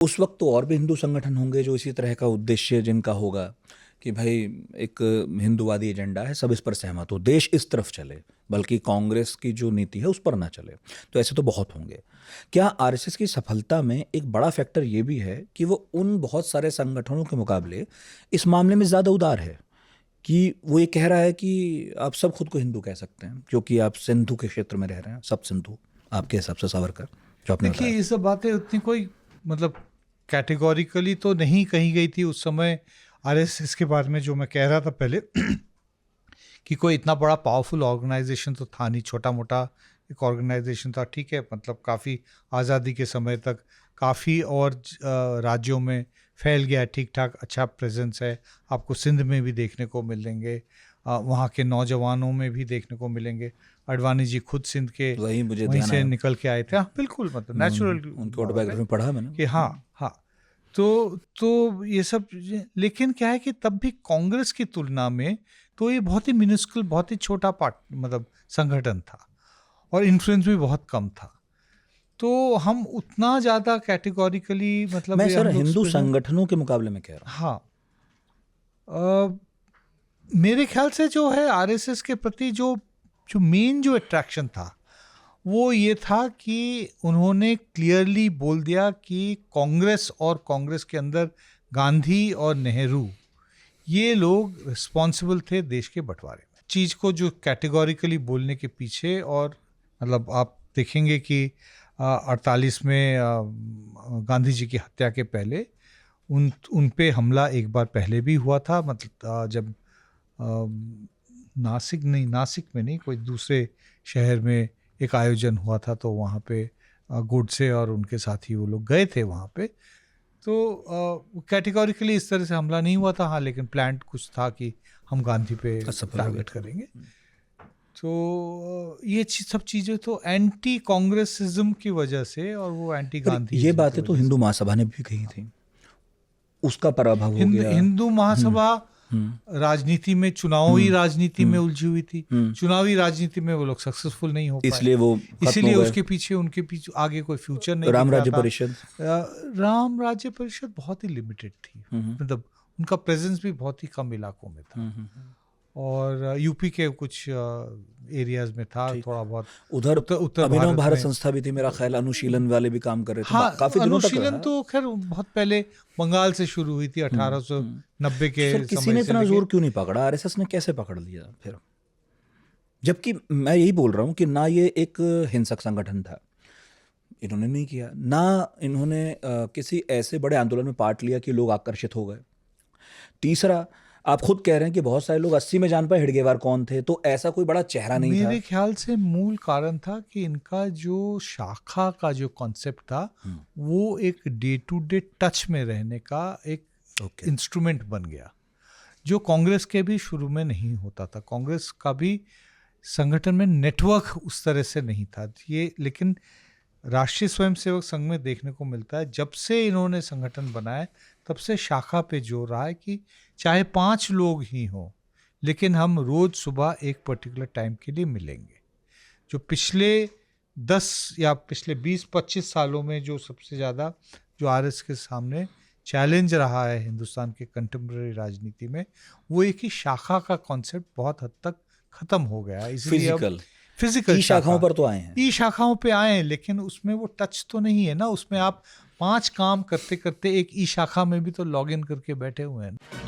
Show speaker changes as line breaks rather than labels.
उस वक्त तो और भी हिंदू संगठन होंगे जो इसी तरह का उद्देश्य जिनका होगा कि भाई एक हिंदूवादी एजेंडा है, सब इस पर सहमत हो, देश इस तरफ चले, बल्कि कांग्रेस की जो नीति है उस पर ना चले। तो ऐसे तो बहुत होंगे। क्या आरएसएस की सफलता में एक बड़ा फैक्टर ये भी है कि वो उन बहुत सारे संगठनों के मुकाबले इस मामले में ज़्यादा उदार है, कि वो ये कह रहा है कि आप सब खुद को हिंदू कह सकते हैं क्योंकि आप सिंधु के क्षेत्र में रह रहे हैं, सब सिंधु आपके हिसाब से, सावरकर जो आपने
देखिए
बताया।
ये सब बातें उतनी कोई मतलब कैटेगोरिकली तो नहीं कही गई थी उस समय आरएसएस के बारे में, जो मैं कह रहा था पहले कि कोई इतना बड़ा पावरफुल ऑर्गेनाइजेशन तो था नहीं, छोटा मोटा एक ऑर्गेनाइजेशन था, ठीक है, मतलब काफ़ी आज़ादी के समय तक काफ़ी और राज्यों में फैल गया, ठीक ठाक अच्छा प्रेजेंस है, आपको सिंध में भी देखने को मिलेंगे, वहाँ के नौजवानों में भी देखने को मिलेंगे। अडवाणी जी खुद सिंध के
वही मुझे
वहीं
ध्यान
से
आया,
निकल के आए थे। हाँ बिल्कुल, मतलब नेचुरल
उनकी ऑटोबायोग्राफी में पढ़ा मैंने
कि हाँ हाँ। तो ये सब लेकिन क्या है कि तब भी कांग्रेस की तुलना में तो ये बहुत ही मिनिस्कुल, बहुत ही छोटा पार्ट मतलब संगठन था और इन्फ्लुएंस भी बहुत कम था। तो हम उतना ज़्यादा कैटेगोरिकली मतलब
मैं
ये
सर
हम लोग
हिंदू
इसको
संगठनों के मुकाबले में कह रहा हूँ।
हाँ मेरे ख्याल से जो है आरएसएस के प्रति जो जो मेन जो अट्रैक्शन था वो ये था कि उन्होंने क्लियरली बोल दिया कि कांग्रेस और कांग्रेस के अंदर गांधी और नेहरू ये लोग रिस्पॉन्सिबल थे देश के बंटवारे में। चीज़ को जो कैटेगोरिकली बोलने के पीछे, और मतलब आप देखेंगे कि 48 में गांधी जी की हत्या के पहले उन पे हमला एक बार पहले भी हुआ था, मतलब जब नासिक में नहीं, कोई दूसरे शहर में एक आयोजन हुआ था, तो वहाँ पे गोडसे और उनके साथी वो लोग गए थे वहाँ पे। तो कैटेगोरिकली इस तरह से हमला नहीं हुआ था, हाँ, लेकिन प्लान कुछ था कि हम गांधी पे टारगेट करेंगे। तो ये सब चीज़ें तो एंटी कांग्रेसिज्म की वजह से और वो एंटी गांधी
ये बातें तो हिंदू महासभा ने भी कही थी, उसका पराभव हो गया।
हिंदू महासभा राजनीति में, चुनावी राजनीति में उलझी हुई थी, चुनावी राजनीति में वो लोग सक्सेसफुल नहीं हो पाए,
इसलिए वो
इसीलिए उसके पीछे उनके पीछे आगे कोई फ्यूचर नहीं
राम
दिख रहा
राज्य
था।
परिषद,
राम राज्य परिषद बहुत ही लिमिटेड थी, मतलब उनका प्रेजेंस भी बहुत ही कम इलाकों में था, और यूपी के कुछ एरियाज में था थोड़ा बहुत,
उधर
उत्तर
अभिनव भारत संस्था भी थी, मेरा ख्याल अनुशीलन वाले भी काम कर रहे थे।
हाँ,
काफी दिनों तक
अनुशीलन तो खैर बहुत पहले बंगाल से शुरू हुई थी 1890 के
सर, किसी ने इतना जोर क्यों नहीं पकड़ा? आरएसएस ने कैसे पकड़ लिया फिर? जबकि मैं यही बोल रहा हूँ कि ना ये एक हिंसक संगठन था, इन्होंने नहीं किया, ना इन्होंने किसी ऐसे बड़े आंदोलन में पार्ट लिया कि लोग आकर्षित हो गए। तीसरा, आप खुद कह रहे हैं कि बहुत सारे लोग 80 में जान पाए हेडगेवार कौन थे, तो ऐसा कोई बड़ा चेहरा नहीं था।
मेरे ख्याल से मूल कारण था कि इनका जो शाखा का जो कॉन्सेप्ट था वो एक डे टू डे टच में रहने का एक इंस्ट्रूमेंट बन गया, जो कांग्रेस के भी शुरू में नहीं होता था। कांग्रेस का भी संगठन में नेटवर्क उस तरह से नहीं था ये, लेकिन राष्ट्रीय स्वयंसेवक संघ में देखने को मिलता है जब से इन्होंने संगठन बनाया तब से शाखा पे जोर रहा है कि चाहे 5 लोग ही हों, लेकिन हम रोज सुबह एक पर्टिकुलर टाइम के लिए मिलेंगे। जो पिछले 10 या पिछले 20-25 सालों में जो सबसे ज़्यादा जो आरएस के सामने चैलेंज रहा है हिंदुस्तान के कंटेम्प्रेरी राजनीति में, वो एक ही शाखा का कॉन्सेप्ट बहुत हद तक खत्म हो गया है। इसलिए फिजिकल
ई शाखाओं पर तो आए हैं,
ई शाखाओं पे आए हैं, लेकिन उसमें वो टच तो नहीं है ना, उसमें आप 5 काम करते करते एक ई शाखा में भी तो लॉग इन करके बैठे हुए हैं।